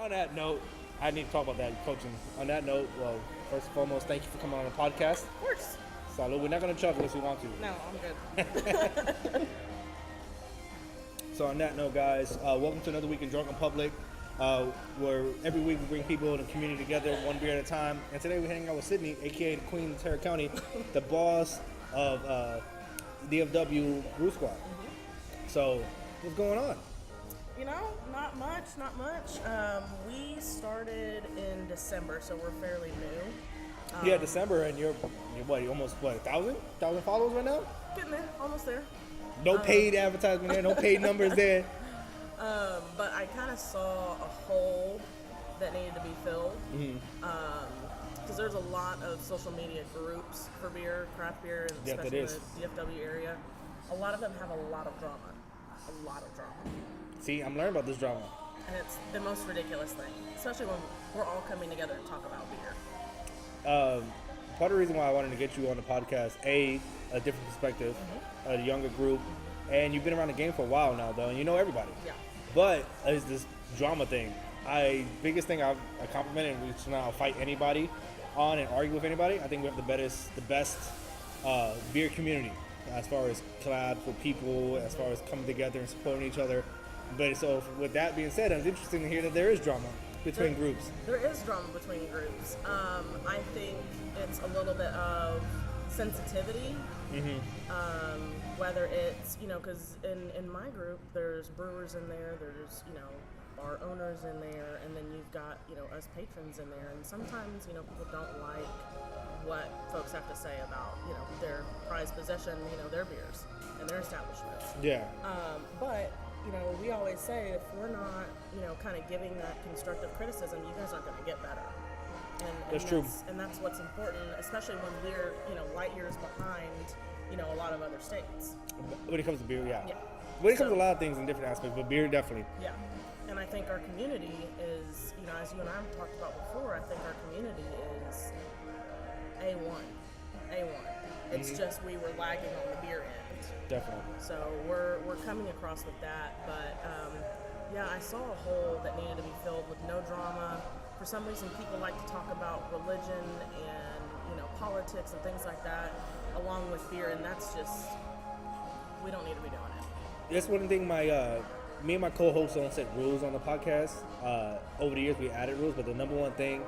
on that note, I need to talk about that coaching. On that note, well, first and foremost, thank you for coming on the podcast. Of course. Salud. We're not going to chug unless we want to. No, I'm good. So on that note, guys, welcome to another week in Drunk in Public, where every week we bring people in the community together, one beer at a time. And today we're hanging out with Sydney, a.k.a. the Queen of Tarrant County, the boss of DFW BREW Squad. Mm-hmm. So what's going on? You know, not much. We started in December, so we're fairly new. Yeah, December, and you're almost 1,000 followers right now? Getting there, almost there. No paid advertisement there, no paid numbers there. But I kind of saw a hole that needed to be filled. Because there's a lot of social media groups for beer, craft beer, and especially in the DFW area. A lot of them have a lot of drama. See, I'm learning about this drama. And it's the most ridiculous thing, especially when we're all coming together to talk about beer. Part of the reason why I wanted to get you on the podcast, a different perspective, a younger group, and you've been around the game for a while now, though, and you know everybody. Yeah. But it's this drama thing. Biggest thing I compliment, and we should not fight anybody on and argue with anybody. I think we have the best beer community as far as collabs with people, as far as coming together and supporting each other. But so with that being said, it's interesting to hear that there is drama between groups. There is drama between groups. I think it's a little bit of sensitivity. Whether it's, because in my group, there's brewers in there, there's, bar owners in there, and then you've got, us patrons in there. And sometimes, people don't like what folks have to say about, their prized possession, their beers and their establishments. Yeah. But we always say if we're not, kind of giving that constructive criticism, you guys aren't going to get better. And that's true. And that's what's important, especially when we're, light years behind, a lot of other states. When it comes to beer, yeah. When it comes to a lot of things in different aspects, but beer definitely. Yeah. And I think our community is, as you and I have talked about before, I think our community is A1. It's just we were lagging on the beer end. Definitely. So we're coming across with that, but I saw a hole that needed to be filled with no drama. For some reason, people like to talk about religion and politics and things like that, along with beer, and that's just, we don't need to be doing it. That's one thing me and my co-hosts don't set rules on the podcast. Over the years, we added rules, but the number one thing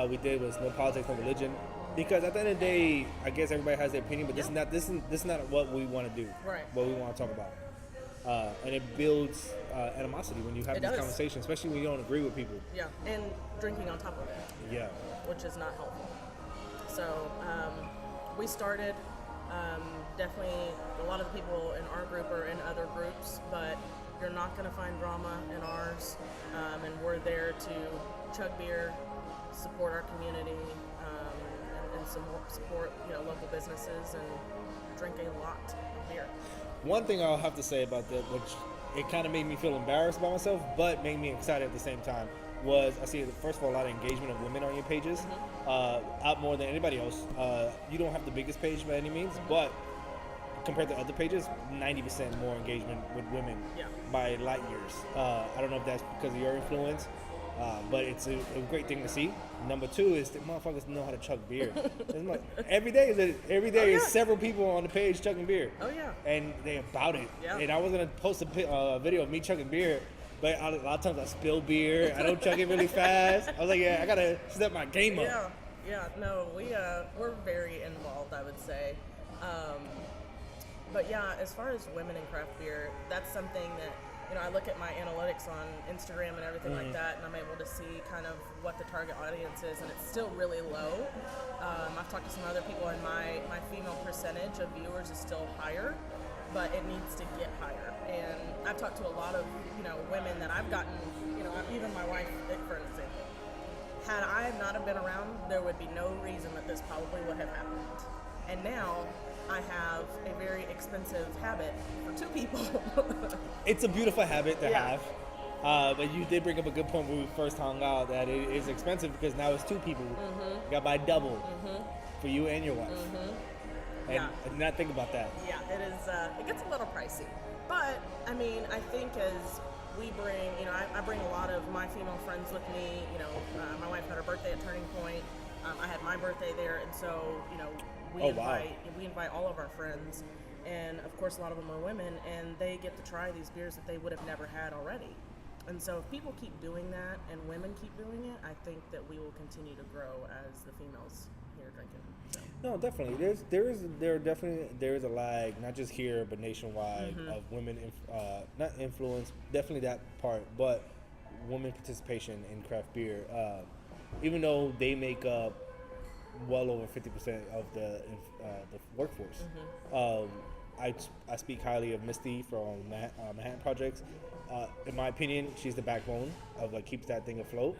we did was no politics, no religion. Because at the end of the day, I guess everybody has their opinion, but this is not what we want to do. Right. What we want to talk about. And it builds animosity when you have these conversations, especially when you don't agree with people. Yeah, and drinking on top of it. Yeah. Which is not helpful. So we started, definitely a lot of the people in our group are in other groups, but you're not going to find drama in ours. And we're there to chug beer, support our community, and support local businesses and drink a lot of beer. One thing I'll have to say about that, which it kind of made me feel embarrassed about myself, but made me excited at the same time, was I see, first of all, a lot of engagement of women on your pages, out more than anybody else. You don't have the biggest page by any means, but compared to other pages, 90% more engagement with women by light years. I don't know if that's because of your influence, but it's a great thing to see. Number two is that motherfuckers know how to chug beer. Every day is several people on the page chugging beer. Oh yeah. And they about it. Yeah. And I was gonna post a video of me chugging beer, but a lot of times I spill beer. I don't chug it really fast. I was like, I gotta step my game up. Yeah. No, we're very involved, I would say. But yeah, as far as women in craft beer, that's something that, I look at my analytics on Instagram and everything like that, and I'm able to see kind of what the target audience is, and it's still really low. I've talked to some other people, and my female percentage of viewers is still higher, but it needs to get higher. And I've talked to a lot of, women that I've gotten, even my wife, for an example. Had I not have been around, there would be no reason that this probably would have happened. And now I have a very expensive habit for two people. It's a beautiful habit to have. But you did bring up a good point when we first hung out, that it is expensive because now it's two people. You got to buy double for you and your wife. And not think about that. Yeah, it is. It gets a little pricey. But, I mean, I think as we bring, I bring a lot of my female friends with me. My wife had her birthday at Turning Point. I had my birthday there, and so we invite all of our friends, and of course a lot of them are women, and they get to try these beers that they would have never had already. And so if people keep doing that and women keep doing it, I think that we will continue to grow as the females here drinking. So. No, definitely. There is a lag, not just here but nationwide, of women, not influence, definitely that part, but women participation in craft beer. Even though they make up well over 50% of the workforce. I speak highly of Misty from Manhattan Projects. In my opinion, she's the backbone of what keeps that thing afloat.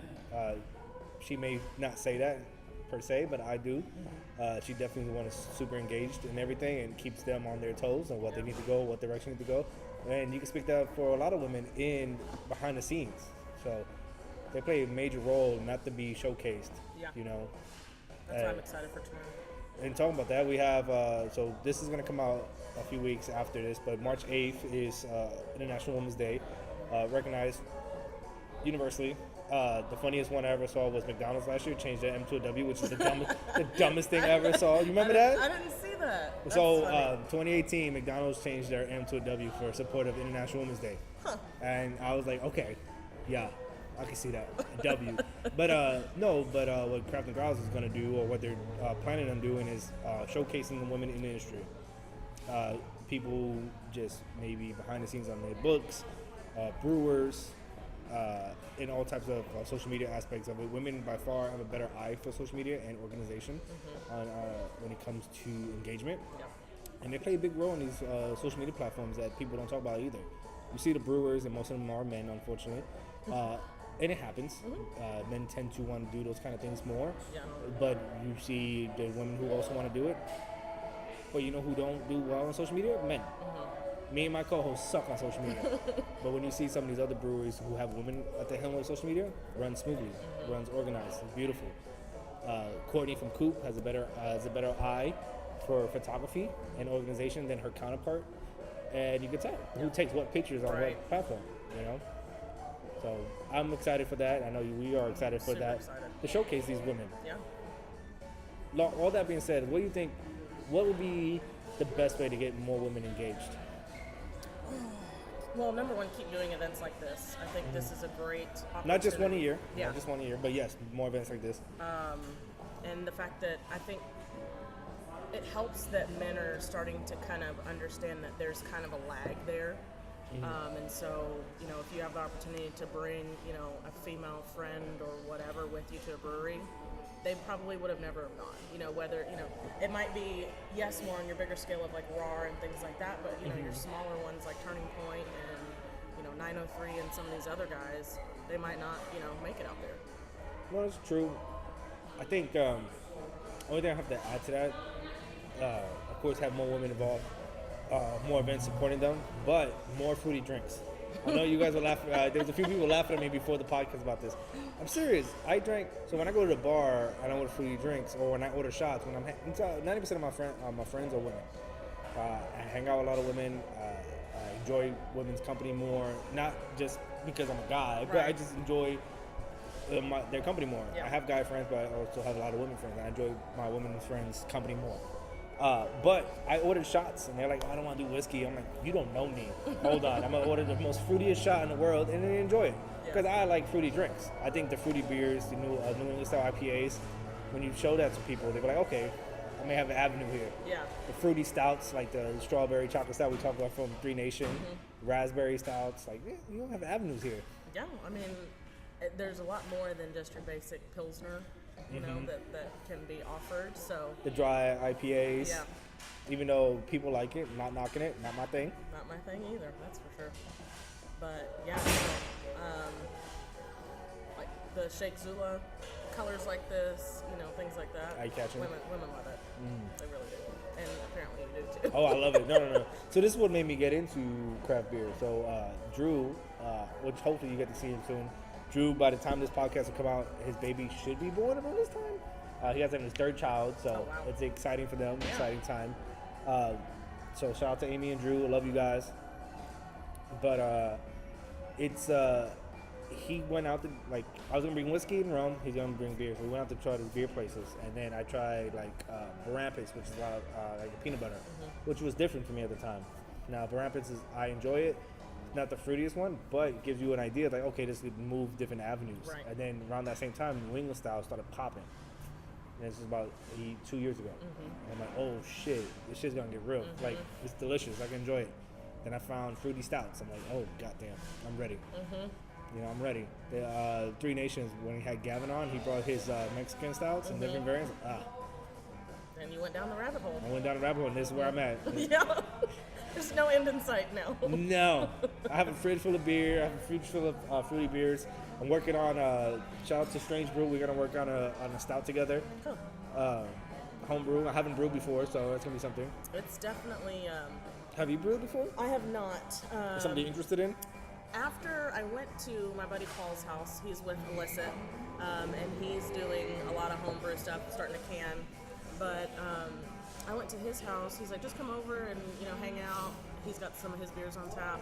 She may not say that per se, but I do. She definitely is super engaged in everything and keeps them on their toes and what they need to go, what direction they need to go. And you can speak that for a lot of women in behind the scenes. So they play a major role not to be showcased. Yeah. That's why I'm excited for tomorrow. And talking about that, we have, so this is going to come out a few weeks after this, but March 8th is International Women's Day, recognized universally. The funniest one I ever saw was McDonald's last year changed their M to a W, which is the dumbest thing I ever saw. You remember that? I didn't see that. That's so, funny. 2018, McDonald's changed their M to a W for support of International Women's Day. And I was like, okay, yeah, I can see that, a W. But what Craft and Growls is going to do, or what they're planning on doing, is showcasing the women in the industry. People just maybe behind the scenes on their books, brewers, in all types of social media aspects of it. Women by far have a better eye for social media and organization when it comes to engagement. Yeah. And they play a big role in these social media platforms that people don't talk about either. You see the brewers, and most of them are men, unfortunately. And it happens. Men tend to want to do those kind of things more. Yeah. But you see the women who also want to do it. But you know who don't do well on social media? Men. Me and my co-hosts suck on social media. But when you see some of these other breweries who have women at the helm of social media, runs smoothly, runs organized, it's beautiful. Courtney from Coop has a better eye for photography and organization than her counterpart, and you can tell who takes what pictures on what platform. So I'm excited for that. I know we are excited for that. Excited. To showcase these women. Yeah. All that being said, what do you think? What would be the best way to get more women engaged? Well, number one, keep doing events like this. I think this is a great opportunity. Not just one a year. Yeah. Not just one a year, but yes, more events like this. And the fact that I think it helps that men are starting to kind of understand that there's kind of a lag there. And so, if you have the opportunity to bring, a female friend or whatever with you to a brewery, they probably would have never have gone. Whether, it might be, yes, more on your bigger scale of like RAR and things like that, but, your smaller ones like Turning Point and, 903 and some of these other guys, they might not, make it out there. No, it's true. I think only thing I have to add to that, of course, have more women involved, more events supporting them, but more fruity drinks. I know you guys are laughing. There's a few people laughing at me before the podcast about this. I'm serious. So when I go to the bar and I order fruity drinks, or when I order shots, when 90% of my friends are women. I hang out with a lot of women. I enjoy women's company more, not just because I'm a guy, but I just enjoy their company more. Yeah. I have guy friends, but I also have a lot of women friends. And I enjoy my women's friends' company more. But I ordered shots, and they're like, I don't want to do whiskey. I'm like, you don't know me. Hold on. I'm going to order the most fruitiest shot in the world, and then enjoy it. Because I like fruity drinks. I think the fruity beers, the New England style IPAs, when you show that to people, they're like, okay, I may have an avenue here. Yeah. The fruity stouts, like the strawberry chocolate stout we talked about from Three Nation, raspberry stouts, like, you don't have avenues here. Yeah, I mean, there's a lot more than just your basic Pilsner. That can be offered. So the dry IPAs. Yeah. Even though people like it, not knocking it, not my thing. Not my thing either, that's for sure. But yeah, like the Shake Zula, colors like this, things like that. Eye-catching. Women love it. They really do. And apparently you do too. Oh, I love it. No. So this is what made me get into craft beer. So Drew, which hopefully you get to see him soon. Drew, by the time this podcast will come out, his baby should be born around this time. He has his third child, so it's exciting for them, exciting time. So shout out to Amy and Drew. I love you guys. But it's he went out to, like, I was gonna bring whiskey and rum. He's gonna bring beer. So we went out to try these beer places, and then I tried like Barampus, which is a lot of, like a peanut butter, which was different for me at the time. Now Barampus is, I enjoy it. Not the fruitiest one, but it gives you an idea like, okay, this could move different avenues. Right. And then around that same time, New England style started popping. And this was about 2 years ago. And I'm like, oh shit, this shit's gonna get real. Like, it's delicious. I can enjoy it. Then I found fruity stouts. I'm like, oh goddamn, I'm ready. You know, I'm ready. The Three Nations, when he had Gavin on, he brought his Mexican stouts and different variants. And you went down the rabbit hole. I went down the rabbit hole, and this is where I'm at. Yeah. There's no end in sight now. No. I have a fridge full of beer. I have a fridge full of fruity beers. I'm working on, shout out to Strange Brew. We're going to work on a stout together. Oh. Home brew. I haven't brewed before, so it's going to be something. It's definitely... Have you brewed before? I have not. Something you're interested in? After I went to my buddy Paul's house, he's with Illicit, and he's doing a lot of homebrew stuff, starting to can. But I went to his house. He's like, just come over and hang out. He's got some of his beers on tap,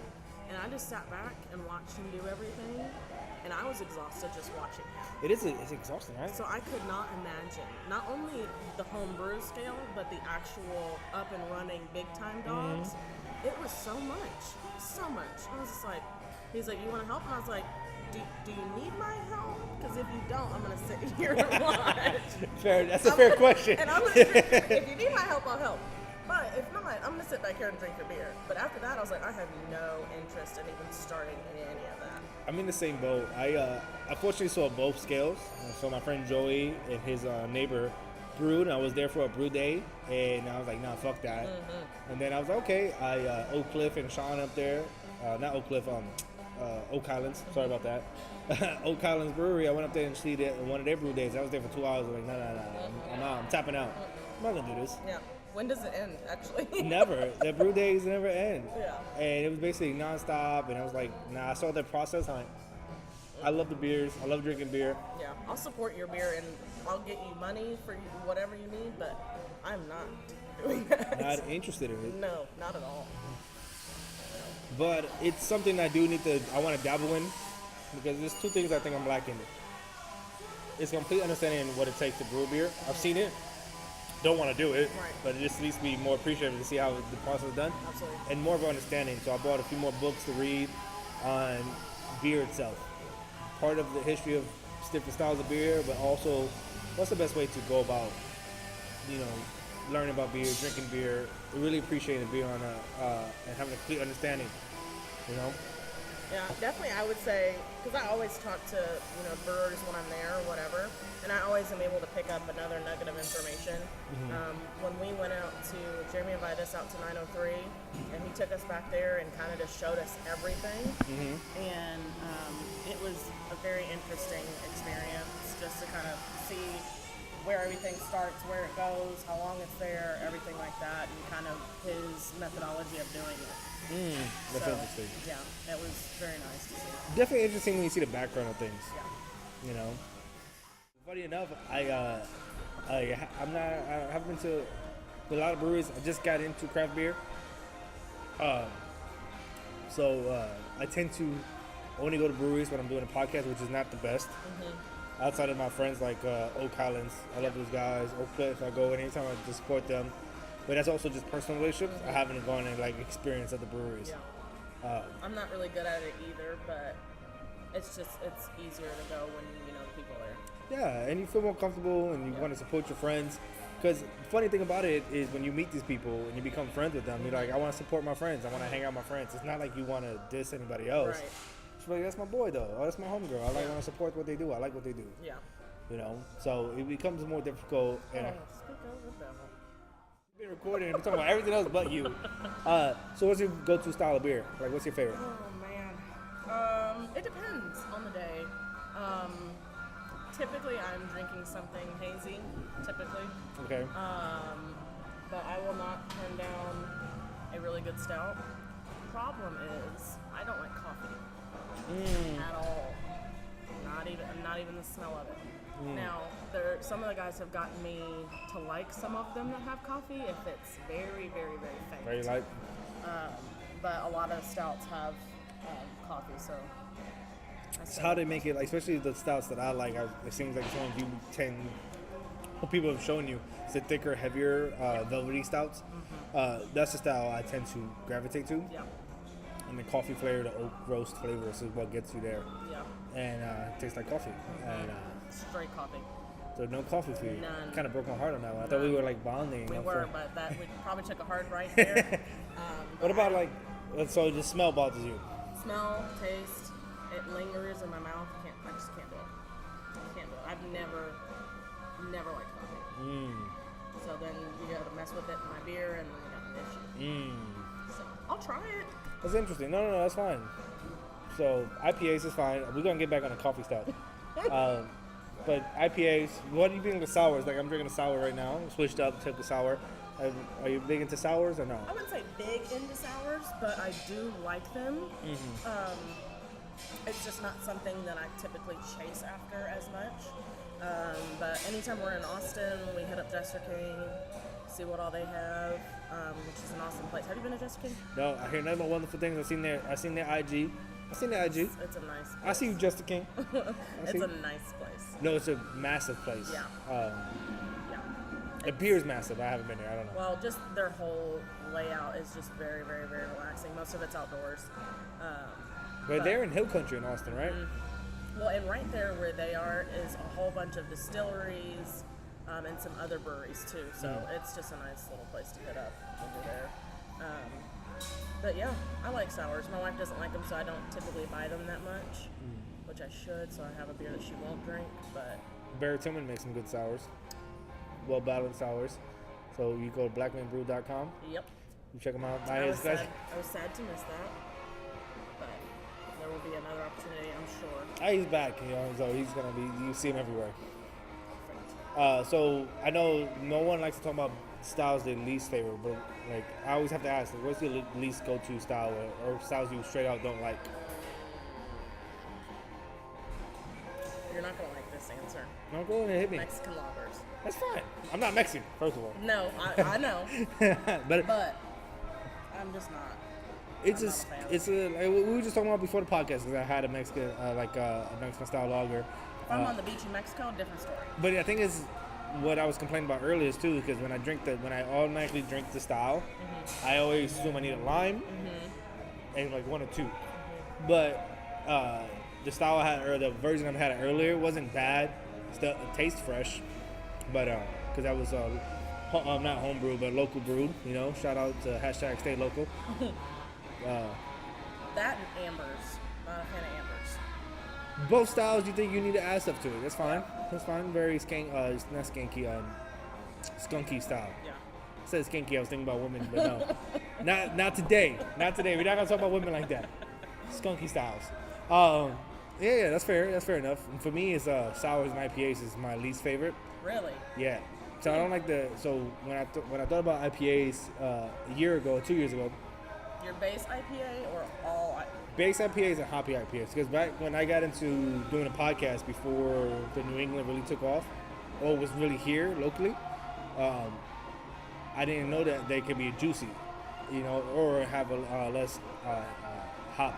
and I just sat back and watched him do everything, and I was exhausted just watching him. It's exhausting, right? So I could not imagine not only the homebrew scale, but the actual up and running big time dogs. It was so much. I was just like, he's like, you want to help? And I was like, do you need my help? Because if you don't, I'm going to sit here and watch. Fair. That's a fair question. And I'm going to if you need my help, I'll help. But if not, I'm going to sit back here and drink your beer. But after that, I was like, I have no interest in even starting any of that. I'm in the same boat. I fortunately saw both scales. So my friend Joey and his neighbor brewed, and I was there for a brew day, and I was like, nah, fuck that. And then I was like, okay. Oak Cliff and Sean up there, not Oak Cliff, Oak Highlands. Sorry about that. Oak Highlands Brewery. I went up there and see one of their brew days. I was there for 2 hours. I was like, no. I'm out. I'm tapping out. I'm not gonna do this. Yeah. When does it end, actually? Never. The brew days never end. Yeah. And it was basically nonstop. And I was like, nah. I saw the process. I'm like, I love the beers. I love drinking beer. Yeah. I'll support your beer and I'll get you money for whatever you need, but I'm not doing that. Not interested in it. No, not at all. But it's something I want to dabble in, because there's two things I think I'm lacking. It's complete understanding what it takes to brew beer. I've seen it, don't want to do it, Right. but it just needs to be more appreciative to see how the process is done. Absolutely. And more of an understanding. So I bought a few more books to read on beer itself. Part of the history of different styles of beer, but also what's the best way to go about, learning about beer, drinking beer, really appreciating beer and having a clear understanding, Yeah, definitely. I would say, because I always talk to brewers when I'm there or whatever, and I always am able to pick up another nugget of information. When we went out to Jeremy invited us out to 903, and he took us back there and kind of just showed us everything, and it was a very interesting experience just to kind of see where everything starts, where it goes, how long it's there, everything like that, and kind of his methodology of doing it. That's interesting. Yeah, it was very nice to see. Definitely interesting when you see the background of things. Yeah. Funny enough, I haven't been to a lot of breweries. I just got into craft beer, so I tend to only go to breweries when I'm doing a podcast, which is not the best. Outside of my friends like Oak Highlands, I love those guys. Oak Cliff, I go anytime I just support them. But that's also just personal relationships. I haven't gone and experience at the breweries. Yeah. I'm not really good at it either, but it's easier to go when you know the people there. Yeah, and you feel more comfortable and you want to support your friends. Because the funny thing about it is when you meet these people and you become friends with them, you're like, I want to support my friends. I want to hang out with my friends. It's not like you want to diss anybody else. Right. It's like, that's my boy though. Oh, that's my homegirl. I want to support what they do. I like what they do. Yeah. So it becomes more difficult. And Speak of the devil. been recording and talking about everything else but you. So what's your go-to style of beer? Like, what's your favorite? Oh man, it depends on the day. Typically, I'm drinking something hazy. Typically, Okay. but I will not turn down a really good stout. Problem is, I don't like coffee at all. Not even the smell of it. Now, some of the guys have gotten me to like some of them that have coffee if it's very, very, very faint. Very light. But a lot of stouts have coffee, so It's how they make it, like, especially the stouts that I like. It seems like it's one you tend, what people have shown you, it's the thicker, heavier, velvety stouts. That's the style I tend to gravitate to. Yeah. And the coffee flavor, the oak roast flavor is what gets you there. Yeah. And it tastes like coffee. And Straight coffee. so no coffee for you. None. Kind of broke my heart on that one. I thought we were like bonding. We I'm were, sure. but we probably took a hard right there. What about like, so the smell bothers you? Smell, taste, it lingers in my mouth. I just can't do it. Can't do it. I've never liked coffee. So then you got to mess with it in my beer, and then you got the issue. So I'll try it. That's interesting. No, that's fine. So IPAs is fine. We're gonna get back on the coffee stuff. But IPAs, what do you think of sours? Like, I'm drinking a sour right now. Switched up, took a sour. Are you big into sours or no? I wouldn't say big into sours, but I do like them. It's just not something that I typically chase after as much. But anytime we're in Austin, we hit up Jester King, see what all they have, which is an awesome place. Have you been to Jester King? No, I hear nothing but wonderful things. I've seen their IG. It's a nice place. I see you, Jester King. It's a nice place. No, it's a massive place. Yeah. Yeah. The beer's massive. I haven't been there. I don't know. Well, just their whole layout is just very, very, very relaxing. Most of it's outdoors. But they're in Hill Country in Austin, right? Well, and right there where they are is a whole bunch of distilleries and some other breweries too. So it's just a nice little place to hit up over there. But yeah, I like sours. My wife doesn't like them, so I don't typically buy them that much, which I should. So I have a beer that she won't drink. But Barry Tillman makes some good sours, well balanced sours. So you go to blackmanbrew.com. Yep. You check them out. I was sad to miss that, but there will be another opportunity, I'm sure. He's back, so he's gonna be. You see him everywhere. So I know no one likes to talk about styles their least favorite, but like I always have to ask, like, what's your least go-to style, or styles you straight out don't like? You're not gonna like this answer. No, go ahead and hit me. Mexican lagers. That's fine. I'm not Mexican, first of all. No, I know, but I'm just not. It's just, like, we were just talking about before the podcast, because I had a Mexican, a Mexican style lager. If I'm on the beach in Mexico, different story. But I think it's what I was complaining about earlier is too, because when I automatically drink the style, I always assume I need a lime and like one or two. But the style I had, or the version I had earlier, wasn't bad. Still, it tastes fresh, but because that was not homebrew, but local brewed. Shout out to #StayLocal. That and ambers. Not a fan of ambers. Both styles, you think you need to add stuff to it. That's fine. That's fine. Very it's not skanky, skunky style. Yeah. I said skanky, I was thinking about women, but no. not today. Not today. We're not going to talk about women like that. Skunky styles. Yeah, that's fair. That's fair enough. And for me, it's sours and IPAs is my least favorite. Really? Yeah. So I don't like so when I thought about IPAs a year ago, 2 years ago. Your base IPA or all IPA? Base IPAs and hoppy IPAs. Because back when I got into doing a podcast before the New England really took off, or was really here locally, I didn't know that they could be juicy, or have a less hop.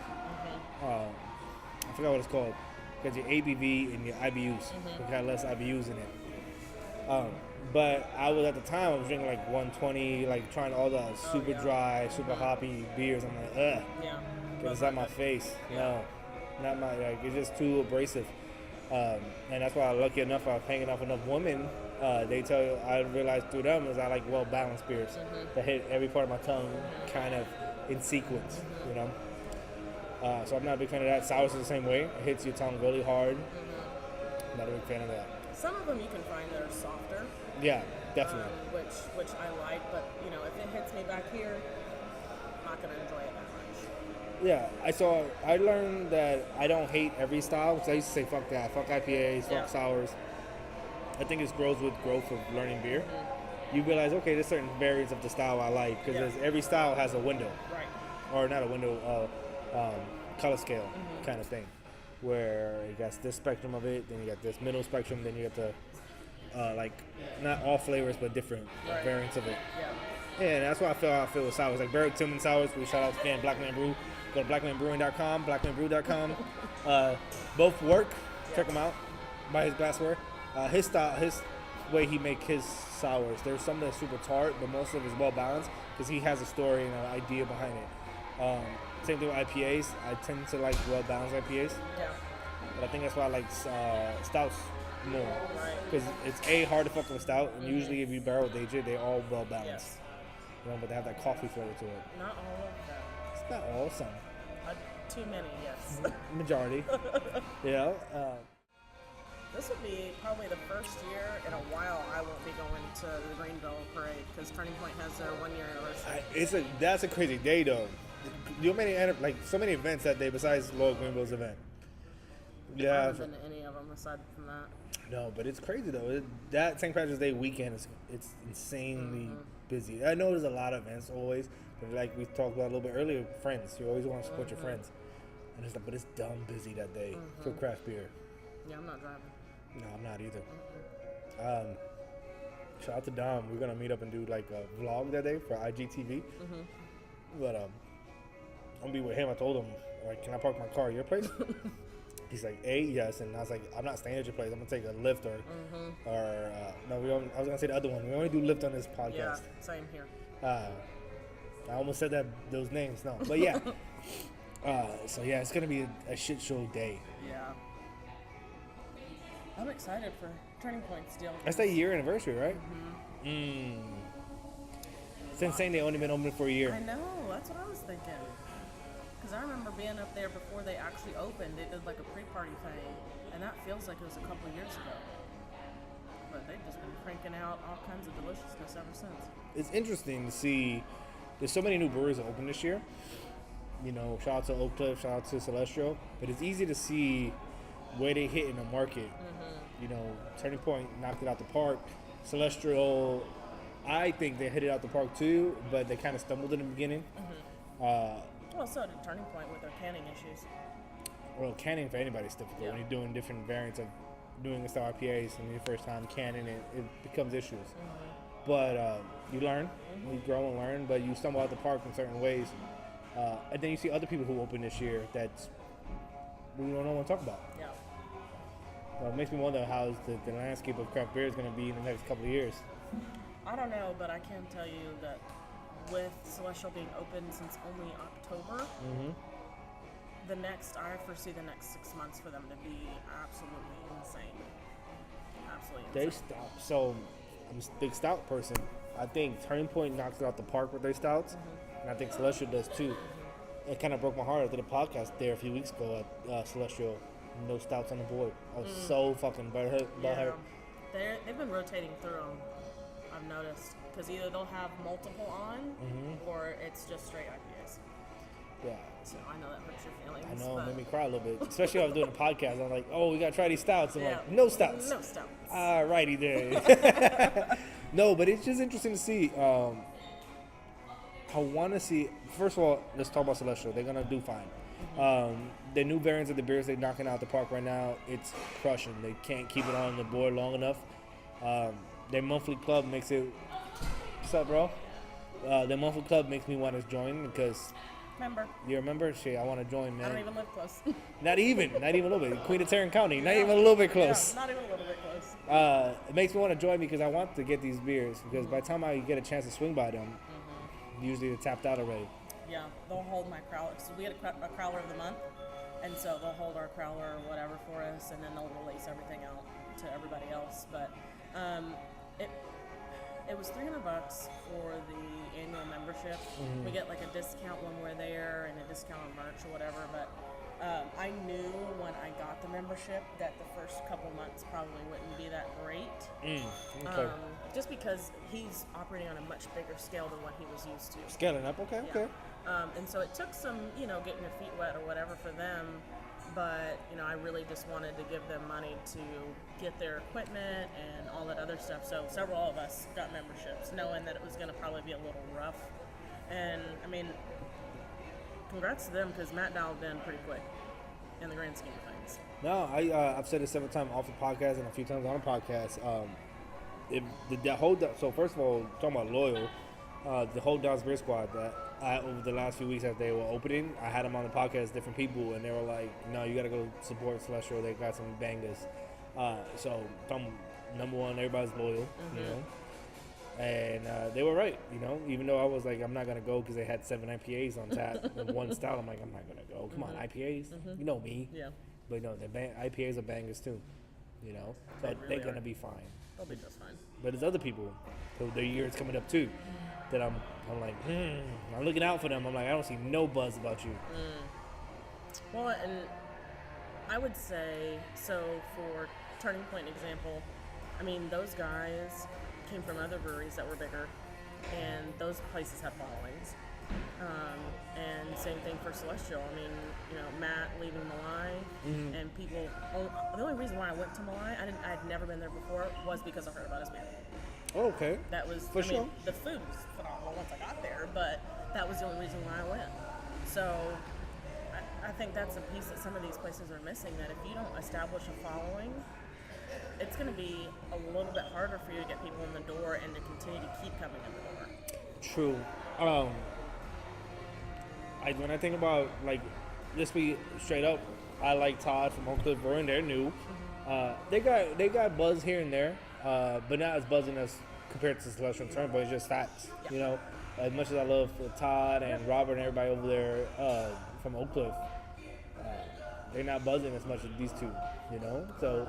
I forgot what it's called. Because your ABV and your IBUs. It got less IBUs in it. But I was, at the time, I was drinking like 120, like trying all the super dry, super hoppy beers. I'm like, ugh. Yeah. It's not my face. No. Not my, it's just too abrasive. And that's why, lucky enough, I was hanging out with enough women. They tell you, I realized through them, is I like well-balanced beers that hit every part of my tongue kind of in sequence, So I'm not a big fan of that. Sours is the same way. It hits your tongue really hard. I'm not a big fan of that. Some of them you can find that are softer. Yeah, definitely. Which I like, but if it hits me back here, I'm not gonna enjoy it that much. Yeah, I learned that I don't hate every style, because I used to say fuck that, fuck IPAs, fuck sours. I think it grows with growth of learning beer. You realize, okay, there's certain variants of the style I like, because every style has a window. Right. Or not a window, color scale kind of thing, where you got this spectrum of it, then you got this middle spectrum, then you got the not all flavors, but different variants of it. Yeah, and that's why I feel with sours. Like Barry Tillman sours, we shout out to Blackman Brew. Go to blackmanbrewing.com, blackmanbrew.com. Both work. Check them out. Buy his glassware. His style, his way he make his sours. There's some that's super tart, but most of it is well balanced because he has a story and an idea behind it. Same thing with IPAs. I tend to like well balanced IPAs. Yeah. But I think that's why I like stouts more. Right. Because it's hard to fuck with stout, and usually if you barrel age it, they're all well balanced. Yes. You know, but they have that coffee flavor to it. Not all of them. It's not all, some. Too many, yes. Majority. Yeah. This will be probably the first year in a while I won't be going to the Greenville Parade because Turning Point has their 1 year anniversary. That's a crazy day though. You know so many events that day besides Loyal Greenville's event. I Yeah. haven't been to any of them aside from that. No, but it's crazy though. That St. Patrick's Day weekend it's insanely busy. I know there's a lot of events always, but like we talked about a little bit earlier, friends. You always want to support your friends, and but it's dumb busy that day for craft beer. Yeah, I'm not driving. No, I'm not either. Shout out to Dom. We're gonna meet up and do like a vlog that day for IGTV. But I'm gonna be with him. I told him, like, can I park my car at your place? He's like, yes. And I was like, I'm not staying at your place. I'm gonna take a Lyft or no. I was gonna say the other one. We only do Lyft on this podcast. Yeah, same here. I almost said those names. No, but yeah. So yeah, it's gonna be a shit show day. Yeah. I'm excited for Turning Point's deal. That's their year anniversary, right? It's insane they only been open for a year. I know, that's what I was thinking. Because I remember being up there before they actually opened. They did like a pre-party thing, and that feels like it was a couple of years ago. But they've just been cranking out all kinds of deliciousness ever since. It's interesting to see. There's so many new breweries that open this year. You know, shout out to Oak Cliff, shout out to Celestial. But it's easy to see where they hit in the market. You know, Turning Point knocked it out the park. Celestial, I think they hit it out the park too, but they kind of stumbled in the beginning. Well, so did Turning Point with their canning issues. Well, canning for anybody is difficult. When you're doing different variants of doing a style IPAs and your first time canning it becomes issues. But you learn, you grow and learn, but you stumble out the park in certain ways. And then you see other people who open this year that we don't know what to talk about. Yeah. It makes me wonder how the landscape of craft beer is going to be in the next couple of years. I don't know, but I can tell you that with Celestial being open since only October, I foresee the next 6 months for them to be absolutely insane. Absolutely insane. So I'm a big stout person. I think Turning Point knocks it out the park with their stouts, and I think Celestial does too. It kind of broke my heart after the podcast there a few weeks ago at Celestial. No stouts on the board. I was so fucking butthurt. They've been rotating through them, I've noticed. Because either they'll have multiple on, or it's just straight IPAs. Yeah. So I know that hurts your feelings. I know, it made me cry a little bit. Especially when I was doing a podcast. I'm like, we got to try these stouts. I'm like, no stouts. No stouts. Alrighty then. No, but it's just interesting to see. I want to see, first of all, let's talk about Celestial. They're going to do fine. The new variants of the beers they're knocking out the park right now, it's crushing. They can't keep it on the board long enough. Their monthly club makes it... What's up, bro? Their monthly club makes me want to join because... Member. You're a member? Shit, I want to join, man. I don't even live close. Not even a little bit. Queen of Tarrant County, not even a little bit close. Yeah, not even a little bit close. It makes me want to join because I want to get these beers because by the time I get a chance to swing by them, usually they're tapped out already. Yeah, they'll hold my crowler. So we get a crowler of the month, and so they'll hold our crowler or whatever for us, and then they'll release everything out to everybody else. But it was $300 for the annual membership. We get like a discount when we're there and a discount on merch or whatever. But I knew when I got the membership that the first couple months probably wouldn't be that great. Okay. Just because he's operating on a much bigger scale than what he was used to. Scaling up, okay. And so it took some, getting your feet wet or whatever for them. But, I really just wanted to give them money to get their equipment and all that other stuff. So several of us got memberships, knowing that it was going to probably be a little rough. And, congrats to them because Matt dialed in pretty quick in the grand scheme of things. No, I've said it several times off the podcast and a few times on the podcast. So first of all, talking about Loyal, the whole Dallas Beer Squad, that over the last few weeks as they were opening, I had them on the podcast, different people, and they were like, "No, you got to go support Celestial. They got some bangers." So I'm number one. Everybody's loyal, you know. And they were right, you know. Even though I was like, I'm not gonna go because they had 7 IPAs on tap in one style. I'm like, I'm not gonna go. Come on, IPAs. You know me. Yeah. But no, the IPAs are bangers too, you know. But They they're really gonna are. be fine. They'll be just fine. But there's other people, so their year is coming up too, that I'm like, I'm looking out for them. I'm like, I don't see no buzz about you. Well, and I would say, so for Turning Point example, I mean, those guys came from other breweries that were bigger, and those places had followings. And same thing for Celestial. I mean, you know, Matt leaving Malai, and people. The only reason why I went to Malai, I had never been there before, was because I heard about his beer. Oh, okay. That was For sure. mean, the food was phenomenal once I got there, but that was the only reason why I went. So I think that's a piece that some of these places are missing. That if you don't establish a following, it's going to be a little bit harder for you to get people in the door and to continue to keep coming in the door. True. When I think about, like, let's be straight up, I like Todd from Oak Cliff Brewing. They're new. They got buzz here and there, but not as buzzing as compared to Celestial and Turn, but it's just facts. Yeah. You know, as much as I love Todd and Robert and everybody over there from Oak Cliff, they're not buzzing as much as these two. You know, so.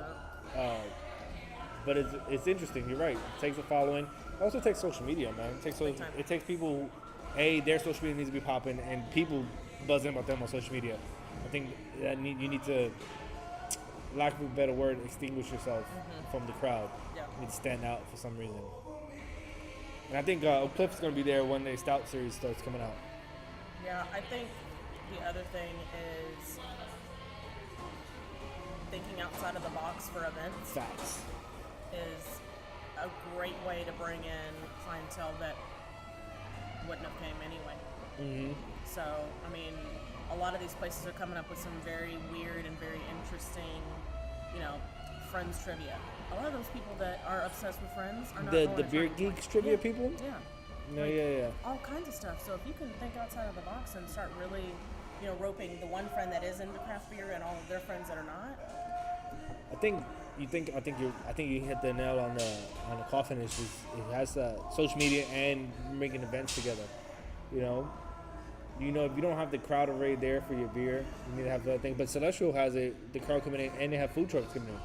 But it's interesting. You're right. It takes a following. It also takes social media, man. It takes people. Their social media needs to be popping, and people buzzing about them on social media. I think that you need to, lack of a better word, extinguish yourself from the crowd. Yeah. You need to stand out for some reason. And I think Oak Cliff's going to be there when the Stout series starts coming out. Yeah, I think the other thing is thinking outside of the box for events Facts. is a great way to bring in clientele that wouldn't have came anyway. So, I mean, a lot of these places are coming up with some very weird and very interesting, you know, Friends trivia. A lot of those people that are obsessed with Friends are not going The to Beer Turning Point. Geeks trivia people? Yeah. No, Like, yeah. All kinds of stuff. So if you can think outside of the box and start really, you know, roping the one friend that is into craft beer and all of their friends that are not. I think you hit the nail on the coffin. It has social media and making events together. You know, if you don't have the crowd array there for your beer, you need to have that thing. But Celestial has the crowd coming in, and they have food trucks coming in.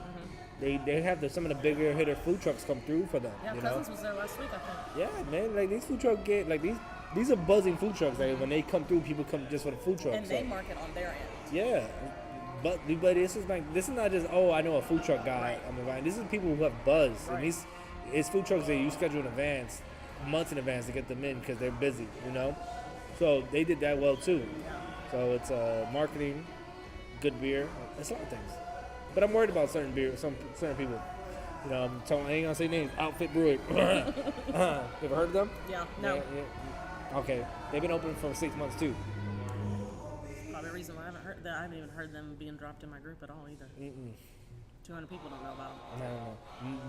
They have some of the bigger hitter food trucks come through for them. Yeah, you Cousins know? was there last week, I think. Yeah, man. Like these food trucks these are buzzing food trucks. Like when they come through, people come just for the food truck. And they market on their end. Yeah. But this is not just, I know a food truck guy. Right. I'm around. This is people who have buzz, Right. and it's food trucks that you schedule in advance, months in advance to get them in because they're busy, you know. So they did that well too. So it's marketing, good beer, it's a lot of things. But I'm worried about certain certain people. You know, I ain't gonna say names. Outfit Brewery. You ever heard of them? Yeah, no. Yeah. Okay, they've been open for 6 months too. Probably the reason why I haven't even heard them being dropped in my group at all either. 200 people don't know about them.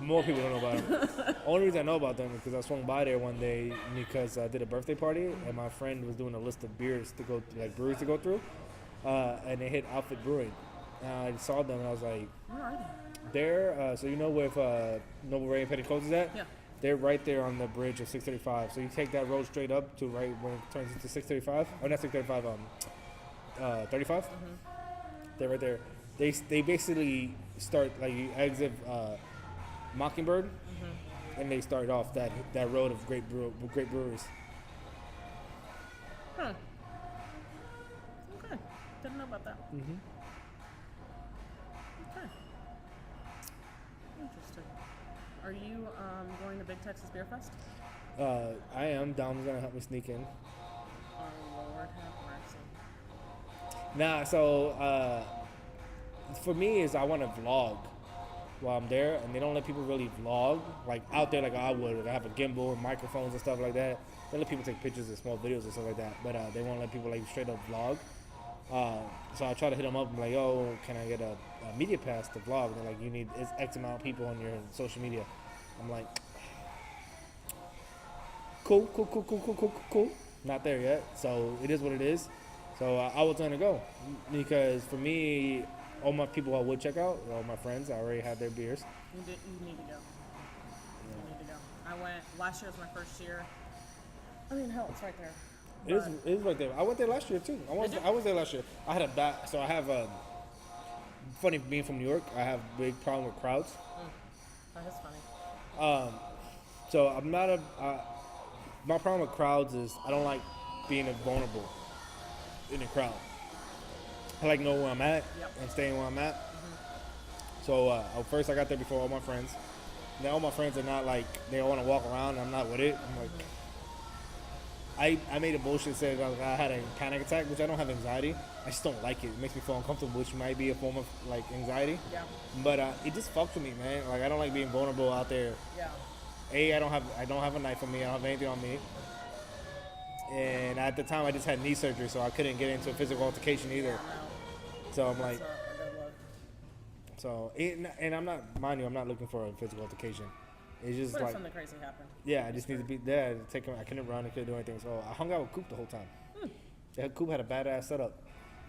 No. More people don't know about them. Only reason I know about them is because I swung by there one day because I did a birthday party and my friend was doing a list of beers to go, like breweries to go through, and they hit Outfit Brewing. I saw them and I was like, Where are they're so you know where Noble Ray and Petticoats is at? Yeah. They're right there on the bridge of 635. So you take that road straight up to right when it turns into 635. Or not 635, 35. They're right there. They basically start, like, you exit Mockingbird, and they start off that road of great breweries. Huh. Okay. Didn't know about that. Okay. Interesting. Are you going to Big Texas Beer Fest? I am. Dom's gonna help me sneak in. Oh, Lord have mercy. Nah, so for me is I want to vlog while I'm there, and they don't let people really vlog like out there like I would. Like I have a gimbal and microphones and stuff like that. They let people take pictures and small videos and stuff like that, but they won't let people like straight up vlog. So I try to hit them up and like, oh, can I get a media pass to vlog? And they're like, you need X amount of people on your social media. I'm like, cool. not there yet. So it is what it is. So I was gonna go because for me, all my people I would check out, all my friends, I already had their beers. You need to go. You need to go. I went, last year was my first year. I mean, hell, it's right there. It is right there. I went there last year too. I was there last year. I had a bad. So I have funny being from New York. I have a big problem with crowds. Oh, that's funny. So I'm not a. My problem with crowds is I don't like being vulnerable in a crowd. I like knowing where I'm at and staying where I'm at. So first I got there before all my friends. Now all my friends are not like they want to walk around. And I'm not with it. I'm like. I made a bullshit saying I had a panic attack, which I don't have anxiety. I just don't like it. It makes me feel uncomfortable, which might be a form of like anxiety. Yeah. But it just fucks with me, man. Like I don't like being vulnerable out there. Yeah. I don't have a knife on me. I don't have anything on me. And at the time, I just had knee surgery, so I couldn't get into a physical altercation either. No. So I'm like, That's a good look. so and I'm not, mind you, I'm not looking for a physical altercation. It's just What if like something crazy happened? yeah, I just need to be there to take him. I couldn't run, I couldn't do anything. So I hung out with Coop the whole time. Yeah, Coop had a badass setup.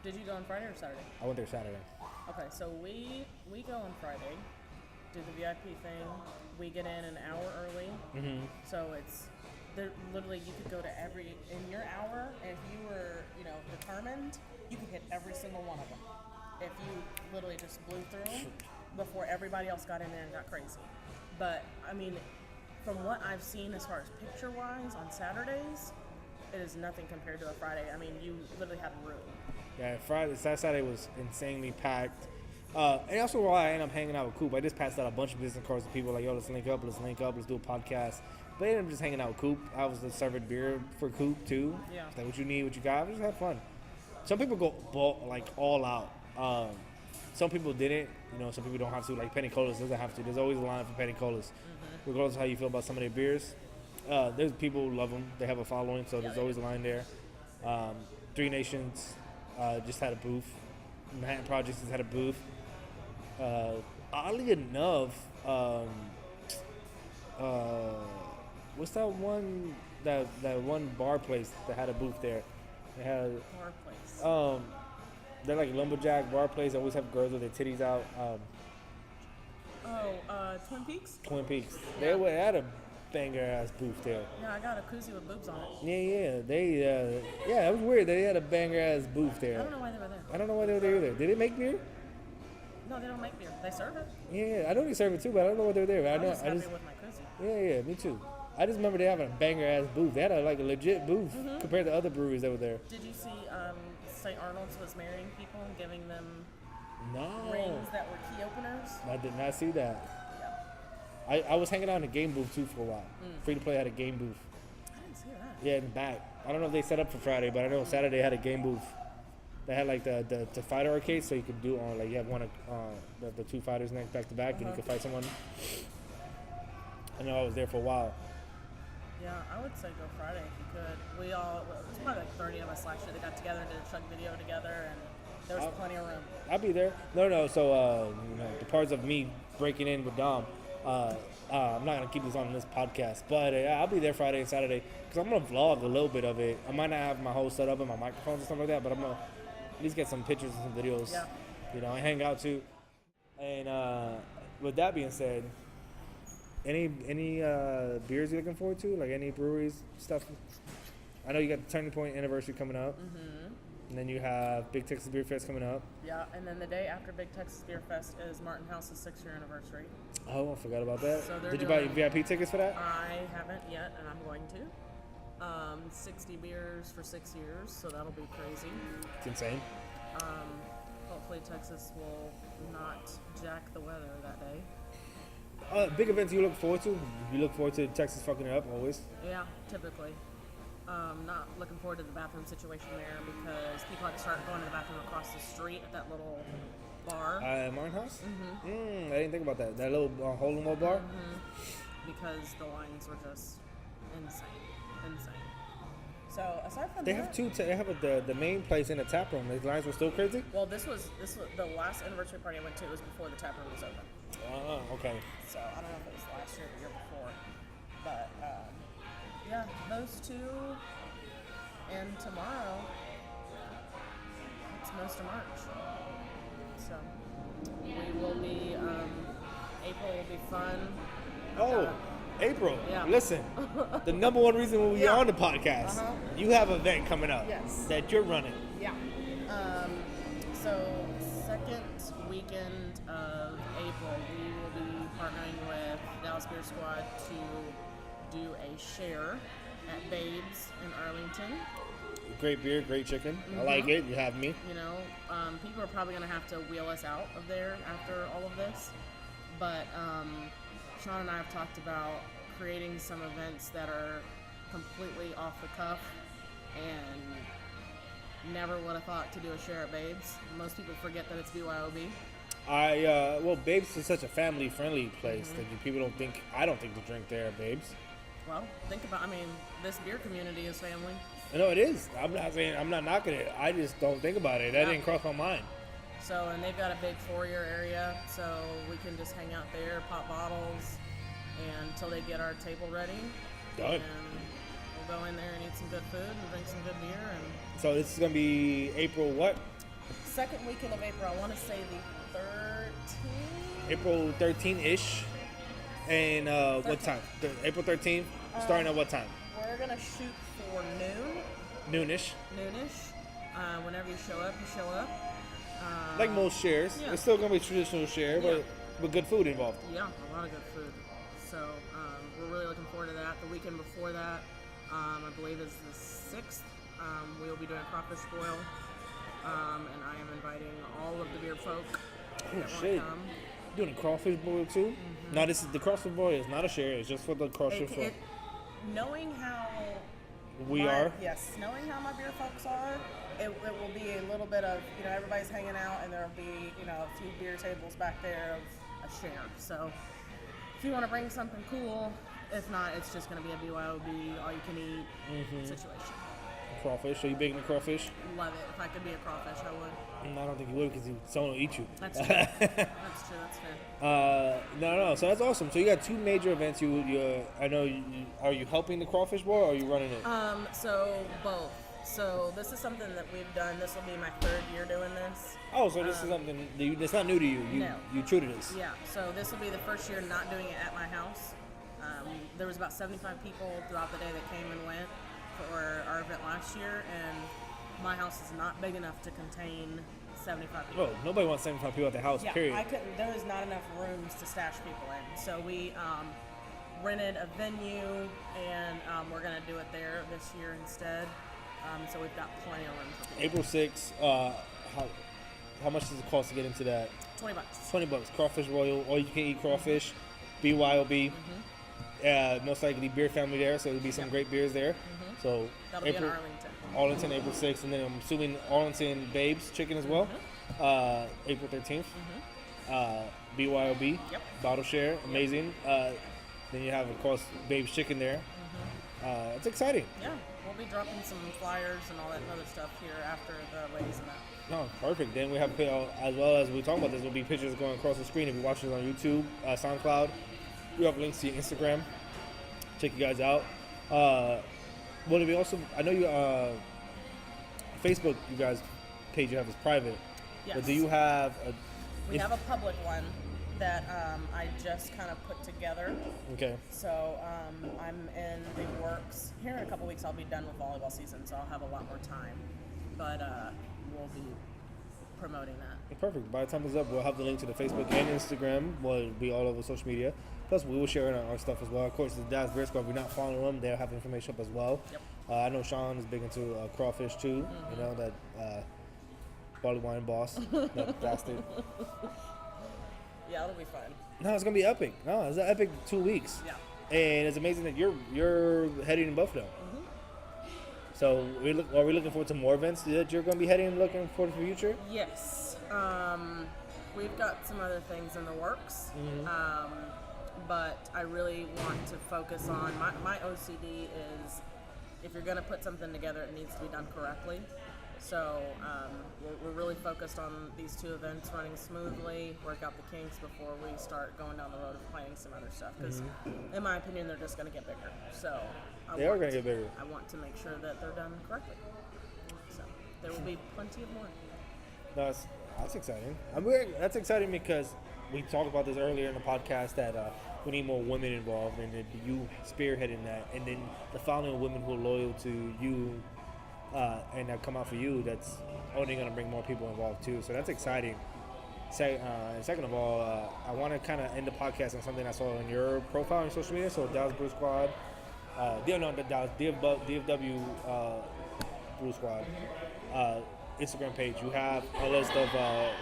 Did you go on Friday or Saturday? I went there Saturday. Okay, so we go on Friday, do the VIP thing. We get in an hour early. Mm-hmm. So it's literally you could go to every in your hour. If you were determined, you could hit every single one of them. If you literally just blew through them before everybody else got in there and got crazy. But I mean, from what I've seen as far as picture-wise on Saturdays, it is nothing compared to a Friday. I mean, you literally had room. Yeah, Saturday was insanely packed. And also why I ended up hanging out with Coop. I just passed out a bunch of business cards to people like, yo, let's link up, let's do a podcast. But I ended up just hanging out with Coop. I was the serving beer for Coop too. Yeah. Like what you need, what you got. We just had fun. Some people go all out. Some people didn't. Some people don't have to. Like Penny Colas doesn't have to. There's always a line for Penny Colas. Regardless of how you feel about some of their beers. There's people who love them. They have a following, so there's always a line there. Three Nations just had a booth. Manhattan Projects has had a booth. Oddly enough, what's that one bar place that had a booth there? They had Bar place. they're like lumberjack bar place. They always have girls with their titties out. Twin Peaks? Twin Peaks. Yeah. They had a banger ass booth there. Yeah, I got a koozie with boobs on it. Yeah. It was weird. They had a banger ass booth there. I don't know why they were there. I don't know why they were there either. Did they make beer? No, they don't make beer. They serve it. Yeah, I know they serve it too, but I don't know what they're there. I'm just happy with my koozie. Yeah, me too. I just remember they having a banger ass booth. They had a legit booth compared to other breweries that were there. Did you see St. Arnold's was marrying people and giving them No, rings that were key openers? I did not see that. Yeah. I was hanging out in a game booth too for a while. Free to Play had a game booth. I didn't see that. Yeah, in the back. I don't know if they set up for Friday, but I know Saturday had a game booth. They had like the fighter arcade, so you could do you have one the two fighters next back to back, and you could fight someone. I know I was there for a while. Yeah, I would say go Friday if you could. It was probably like 30 of us last year that got together and did a truck video together, and there was plenty of room. I'll be there. No. So the parts of me breaking in with Dom. I'm not gonna keep this on this podcast, but I'll be there Friday and Saturday because I'm gonna vlog a little bit of it. I might not have my whole setup and my microphones and stuff like that, but I'm gonna at least get some pictures and some videos. Yeah. And hang out too. And with that being said, any beers you're looking forward to? Like any breweries stuff? I know you got the Turning Point anniversary coming up. And then you have Big Texas Beer Fest coming up. Yeah, and then the day after Big Texas Beer Fest is Martin House's 6-year anniversary. Oh, I forgot about that. So Did you buy VIP tickets for that? I haven't yet, and I'm going to. 60 beers for 6 years, so that'll be crazy. It's insane. Hopefully Texas will not jack the weather that day. Big events you look forward to? You look forward to Texas fucking it up always? Yeah, typically. Not looking forward to the bathroom situation there because people had to start going to the bathroom across the street at that little bar. Martin House? I didn't think about that. That little hole-in-wall bar? Because the lines were just insane. So aside from They have the main place in the tap room. The lines were still crazy? Well, this was the last anniversary party I went to. It was before the tap room was open. Okay. So I don't know if it was last year or the year before, but yeah, those two. and tomorrow it's most of March. So we will be. April will be fun. Oh, April. Yeah. Listen, the number one reason we're on the podcast, Uh-huh. you have an event coming up Yes. that you're running. Yeah. So second weekend of April, we will be partnering with Dallas Beer Squad to do a share at Babes in Arlington. Great beer, great chicken. I like it. You have me. You know, people are probably going to have to wheel us out of there after all of this. But Sean and I have talked about creating some events that are completely off the cuff and never would have thought to do a share at Babes. Most people forget that it's BYOB. Well, Babes is such a family-friendly place that people don't think, I don't think to drink there at Babes. Well, think about, this beer community is family. No, it is. I'm not saying, I'm not knocking it. I just don't think about it. That didn't cross my mind. So, and they've got a big foyer area, so we can just hang out there, pop bottles, and until they get our table ready. Done. And we'll go in there and eat some good food and drink some good beer. And So this is going to be April what? second weekend of April, I want to say the 13th. April 13th-ish. And what time? April 13th? Starting at what time? We're going to shoot for noon. Noonish. Noonish. Whenever you show up, you show up. Like most shares. Yeah. It's still going to be a traditional share, Yeah. but good food involved. Yeah, a lot of good food. So we're really looking forward to that. The weekend before that, I believe is the 6th. We will be doing crawfish boil, and I am inviting all of the beer folk that want to shit. come. Doing a crawfish boil too? No, this is the crawfish boil is not a share. It's just for the crawfish folk. Knowing how Yes. knowing how my beer folks are, it will be a little bit of, everybody's hanging out and there'll be, a few beer tables back there of a share. So if you want to bring something cool, if not, it's just going to be a BYOB, all you can eat situation. Crawfish. Are you big into crawfish? Love it. If I could be a crawfish, I would. No, I don't think you would because someone will eat you. That's true. That's true. That's fair. No. So that's awesome. So you got two major events. I know. Are you helping the crawfish boil or are you running it? So both. So this is something that we've done. This will be my 3rd year doing this. Oh, so this is something that's not new to you. No. You true to this. Yeah. So this will be the first year not doing it at my house. There was about 75 people throughout the day that came and went for our event last year, and my house is not big enough to contain 75 people. Oh, nobody wants 75 people at their house. Yeah, Period. I couldn't. There was not enough rooms to stash people in, so we rented a venue, and we're gonna do it there this year instead. So we've got plenty of room for people. April 6th. How much does it cost to get into that? $20. $20. Crawfish Royal. All you can eat crawfish. BYOB. Most likely beer family there, so there'll be some great beers there. So That'll be in Arlington. Arlington, April 6th, and then I'm assuming Arlington Babes Chicken as well. April 13th. BYOB. Yep. Bottle share. Amazing. Then you have, of course, Babes Chicken there. It's exciting. Yeah, we'll be dropping some flyers and all that other stuff here after the ladies event. No, perfect. Then we have, as well as we talk about this, will be pictures going across the screen. If you watch this on YouTube, SoundCloud, we have links to your Instagram. Check you guys out. Well, we also, I know you, Facebook, you guys page you have is private. Yes. But do you have We have a public one that I just kind of put together. Okay. So I'm in the works. Here in a couple weeks I'll be done with volleyball season, so I'll have a lot more time. But we'll be promoting that. Perfect. By the time it's up, we'll have the link to the Facebook and Instagram. We'll be all over social media. Plus, we will share our stuff as well. Of course, the Dallas Beer Squad, if you're not following them, they'll have information up as well. Yep. I know Sean is big into crawfish too. You know, that barley wine boss, that bastard. Yeah, it'll be fun. No, it's going to be epic. No, it's an epic 2 weeks. Yeah. And it's amazing that you're heading to both of them. So are we looking forward to more events that you're going to be heading and looking forward to the future? Yes. We've got some other things in the works. But I really want to focus on, my OCD is, if you're going to put something together, it needs to be done correctly. So we're really focused on these 2 events running smoothly, work out the kinks before we start going down the road of planning some other stuff. Because in my opinion, they're just going to get bigger. So They are going to get bigger. I want to make sure that they're done correctly. So there will be plenty of more. That's exciting. That's exciting because we talked about this earlier in the podcast that we need more women involved, and then you spearheading that, and then the following of women who are loyal to you and that come out for you. That's only going to bring more people involved too. So that's exciting. And second of all, I want to kind of end the podcast on something I saw on your profile on social media. So Dallas Brew Squad, DFW Brew Squad. Instagram page, you have a list of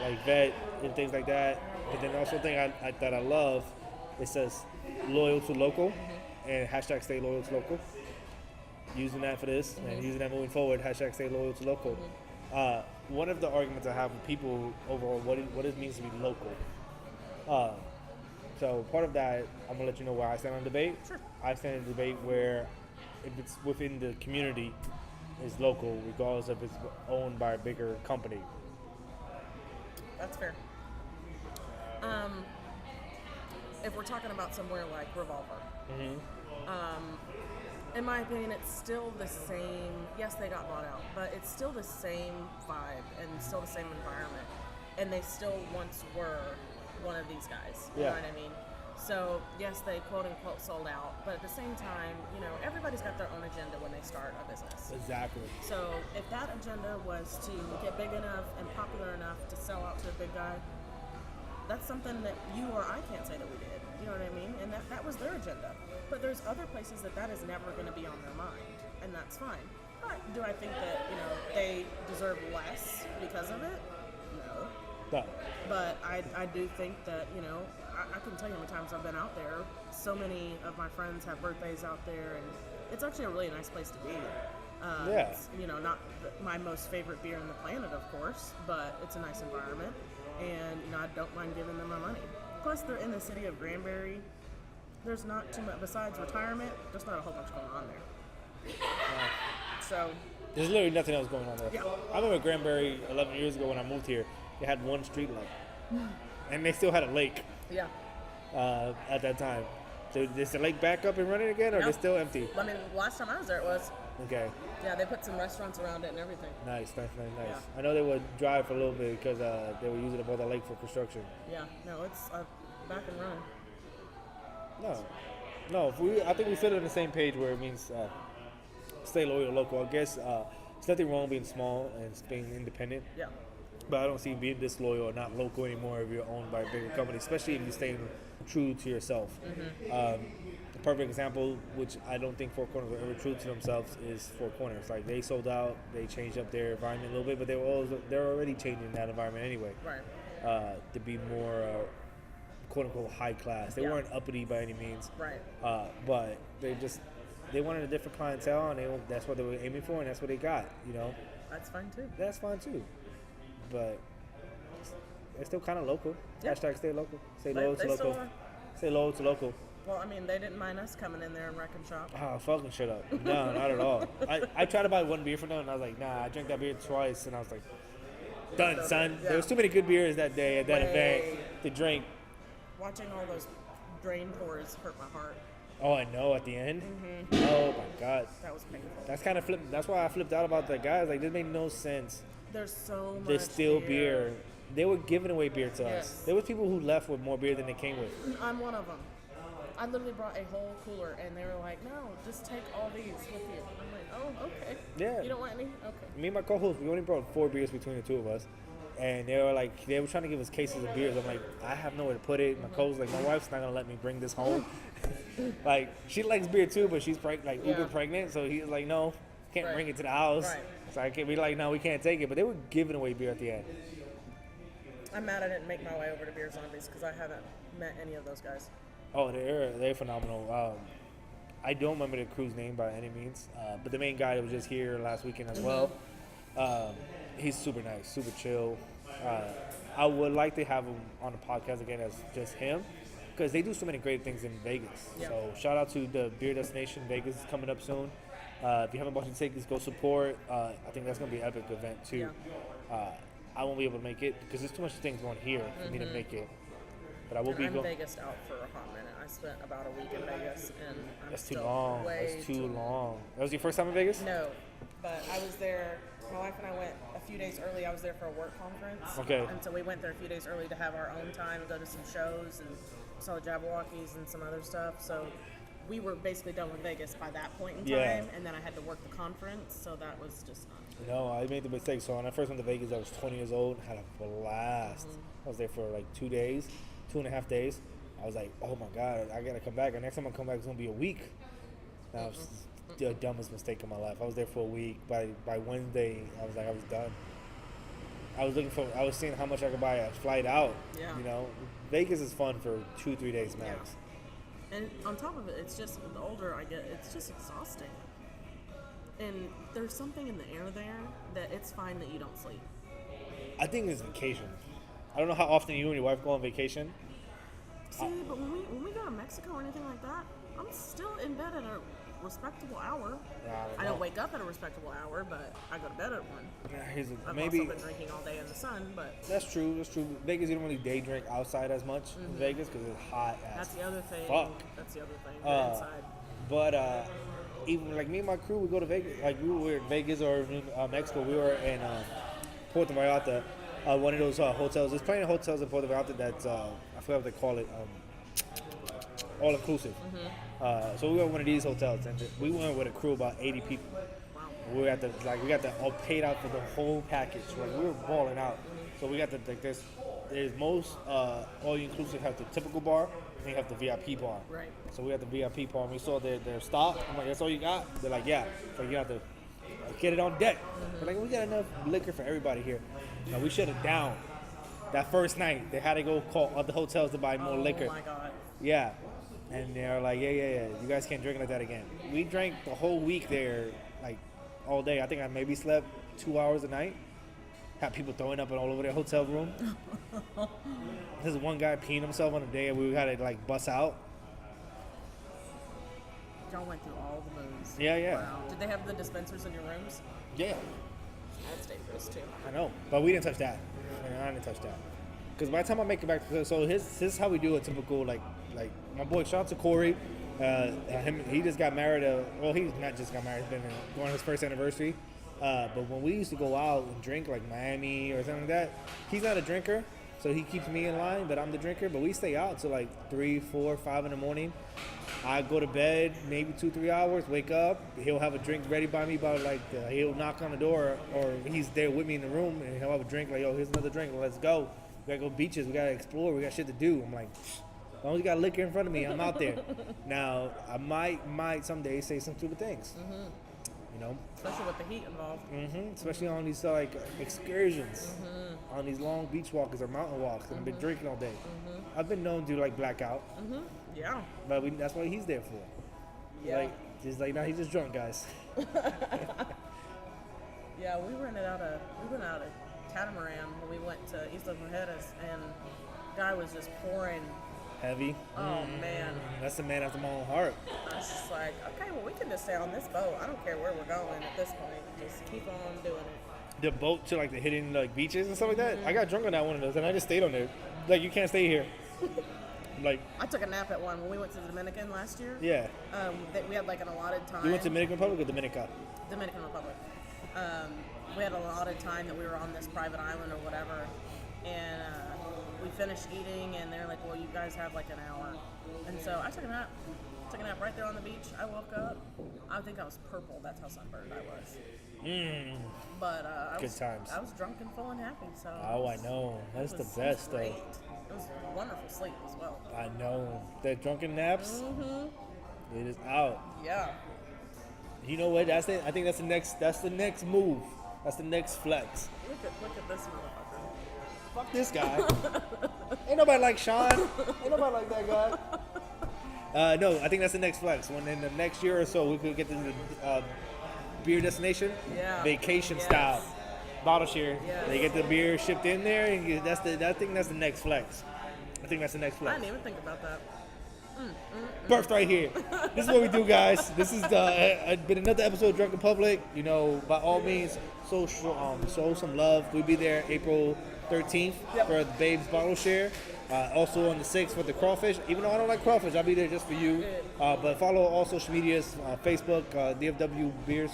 like vet and things like that, but then also thing that I love, it says loyal to local and hashtag stay loyal to local. Using that for this and using that moving forward, hashtag stay loyal to local. One of the arguments I have with people overall, what it means to be local. So part of that, I'm gonna let you know where I stand on debate. Sure. I stand in debate where if it's within the community, is local, regardless if it's owned by a bigger company. That's fair. If we're talking about somewhere like Revolver, in my opinion, it's still the same. Yes, they got bought out, but it's still the same vibe and still the same environment. And they still once were one of these guys. You know what I mean? So, yes, they quote-unquote sold out, but at the same time, everybody's got their own agenda when they start a business. Exactly. So, if that agenda was to get big enough and popular enough to sell out to a big guy, that's something that you or I can't say that we did. You know what I mean? And that was their agenda. But there's other places that is never going to be on their mind, and that's fine. But do I think that, they deserve less because of it? No. But I do think that, I can tell you how many times I've been out there. So many of my friends have birthdays out there, and it's actually a really nice place to be. It's, not my most favorite beer on the planet, of course, but it's a nice environment, and, I don't mind giving them my money. Plus, they're in the city of Granbury. There's not too much, besides retirement, there's not a whole bunch going on there. So there's literally nothing else going on there. Yeah. I remember Granbury 11 years ago when I moved here, they had one street light, and they still had a lake. Yeah. At that time. So is the lake back up and running again, or No. is it still empty? I mean, last time I was there, it was. Okay. Yeah, they put some restaurants around it and everything. Nice. Yeah. I know they would drive for a little bit because they were using up all the lake for construction. Yeah, no, it's back and running. No. I think we sit on the same page where it means stay loyal local. I guess there's nothing wrong being small and being independent. Yeah. But I don't see being disloyal or not local anymore if you're owned by a bigger company, especially if you're staying true to yourself. A perfect example, which I don't think Four Corners were ever true to themselves, is Four Corners. Like, they sold out, they changed up their environment a little bit, but they're already changing that environment anyway. Right. To be more quote-unquote high class. They weren't uppity by any means. Right. But they wanted a different clientele, and that's what they were aiming for, and that's what they got, That's fine too. That's fine too. But they're still kind of local. Yeah. Hashtag stay local. Stay loyal to They local. still are. Stay loyal to local. Well, I mean, they didn't mind us coming in there and wrecking shop. Oh, fucking shut up. No, not at all. I tried to buy one beer for them, and I was like, nah, I drank that beer twice, and I was like, done, son. Yeah. There was too many good beers that day at that event to drink. Watching all those drain pours hurt my heart. Oh, I know, at the end? Oh, my God. That was painful. That's kind of flipped. That's why I flipped out about that, guys. Like, this made no sense. There's so much There's still beer. They were giving away beer to Yes. us. There was people who left with more beer than they came with. I'm one of them. I literally brought a whole cooler, and they were like, no, just take all these with you. I'm like, oh, okay. Yeah. You don't want any? Okay. Me and my co-host, we only brought 4 beers between the two of us. And they were trying to give us cases of beers. I'm like, I have nowhere to put it. My co-host like, my wife's not going to let me bring this home. Like, she likes beer too, but she's uber pregnant. So he's like, no, can't bring it to the house. Right. So I can't be like, no, we can't take it. But they were giving away beer at the end. I'm mad I didn't make my way over to Beer Zombies because I haven't met any of those guys. Oh, they're phenomenal. I don't remember the crew's name by any means, but the main guy that was just here last weekend as well, he's super nice, super chill. I would like to have him on the podcast again as just him, because they do so many great things in Vegas. Yeah. So shout out to the Beer Destination Vegas is coming up soon. If you haven't bought your tickets, go support. I think that's gonna be an epic event too. I won't be able to make it because there's too much things going here for me to make it. But I will be I'm going. Vegas out for a hot minute. I spent about a week in Vegas, and I'm That's too still long. way That's too long. That was your first time in Vegas? No, but I was there. My wife and I went a few days early. I was there for a work conference. Okay. And so we went there a few days early to have our own time and go to some shows and saw the Jabberwockies and some other stuff. So we were basically done with Vegas by that point in time. Yeah. And then I had to work the conference, so that was just not. No, I made the mistake. So when I first went to Vegas, I was 20 years old, had a blast. I was there for like 2.5 days. I was like, oh my God, I gotta come back. And next time I come back, it's gonna be a week. That was the dumbest mistake of my life. I was there for a week. By Wednesday, I was done. I was seeing how much I could buy a flight out. Yeah. You know, Vegas is fun for 2-3 days max. Yeah. And on top of it, it's just, the older I get, it's just exhausting. And there's something in the air there that it's fine that you don't sleep. I think it's vacation. I don't know how often you and your wife go on vacation. See, but when we go to Mexico or anything like that, I'm still in bed at a respectable hour. I don't wake up at a respectable hour, but I go to bed at 1. Yeah, I've maybe also been drinking all day in the sun, but that's true. That's true. Vegas, you don't really day drink outside as much in Vegas because it's hot as that's the other thing. fuck. That's the other thing. You're inside. But even like me and my crew, we go to Vegas. Like we were in Vegas or Mexico. We were in Puerto Vallarta, one of those hotels. There's plenty of hotels in Puerto Vallarta that's I forgot what they call it, all inclusive. So we were at one of these hotels, and we went with a crew of about 80 people. Wow. We got the all paid out for the whole package. Like we were balling out. So we got there's most all inclusive have the typical bar, and you have the VIP bar. Right. So we got the VIP bar, and we saw their stock. I'm like, that's all you got? They're like, yeah. So you have to get it on deck. We're like, we got enough liquor for everybody here. Now we shut it down. That first night, they had to go call other hotels to buy more liquor. Oh my God. Yeah. And they're like, yeah. You guys can't drink like that again. We drank the whole week there, like all day. I think I maybe slept 2 hours a night. Had people throwing up all over their hotel room. There's one guy peeing himself on a day, and we had to like bust out. Y'all went through all the moves. Yeah. Wow. Did they have the dispensers in your rooms? Yeah. That's dangerous too. I know, but we didn't touch that. I didn't touch that. Because by the time I make it back, so this is how we do a typical like my boy. Shout out to Corey. He just got married. Well, he's not just got married. He's been going on his first anniversary. But when we used to go out and drink like Miami or something like that, he's not a drinker, so he keeps me in line. But I'm the drinker. But we stay out till like 3, 4, 5 in the morning. I go to bed maybe 2-3 hours. Wake up. He'll have a drink ready by me. He'll knock on the door, or he's there with me in the room, and he'll have a drink. Like, yo, here's another drink. Let's go. We gotta go beaches. We gotta explore. We got shit to do. I'm like, as long as you got liquor in front of me, I'm out there. Now, I might someday say some stupid things. You know, Especially with the heat involved. especially on these like excursions, on these long beach walks or mountain walks, and I've been drinking all day. I've been known to like blackout, Yeah. but that's what he's there for. Yeah. Nah, he's just drunk, guys. Yeah, we went out a catamaran when we went to Isla Mujeres, and guy was just pouring. Heavy. Oh man. That's the man after my own heart. I was just like, okay, well we can just stay on this boat. I don't care where we're going at this point. Just keep on doing it. The boat to like the hidden like beaches and stuff like that. I got drunk on that one of those, and I just stayed on there. Like, you can't stay here. Like, I took a nap at one when we went to the Dominican last year. yeah. We had like an allotted time. You went to Dominican Republic or Dominica? Dominican Republic. We had a allotted time that we were on this private island or whatever, and we finished eating, and they're like, well, you guys have like an hour. And so I took a nap right there on the beach. I woke up. I think I was purple. That's how sunburned I was. But Good times. I was drunk and full and happy. So I know. That's the best, great. though. It was wonderful sleep as well. I know. The drunken naps, it is out. Yeah. You know what? That's it. I think that's the next move. That's the next flex. Look at this motherfucker. Fuck this guy. Ain't nobody like Sean. Ain't nobody like that guy. No, I think that's the next flex. When in the next year or so, we could get to the beer destination, vacation style, bottle share. Yes. They get the beer shipped in there, and I think that's the next flex. I think that's the next I flex. didn't even think about that. birthed right here. This is what we do, guys. This is been another episode of Drunken Public. You know, by all means, show some love. We'll be there April 13th for the Babes Bottle Share. Also on the 6th for the crawfish. Even though I don't like crawfish, I'll be there just for you. But follow all social medias, Facebook, DFW Brew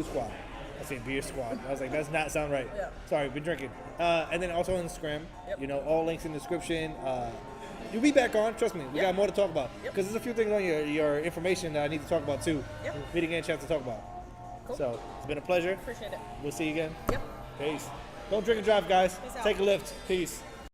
Squad. I said Beer Squad. I was like, that's not sound right. Yeah. Sorry, been drinking. And then also on Instagram. Yep. You know, all links in the description. You'll be back on. Trust me, we got more to talk about. Because there's a few things on your information that I need to talk about too. Yep. We didn't get a chance to talk about. Cool. So it's been a pleasure. Appreciate it. We'll see you again. Yep. Peace. Don't drink and drive, guys. Peace out. Take a lift. Peace.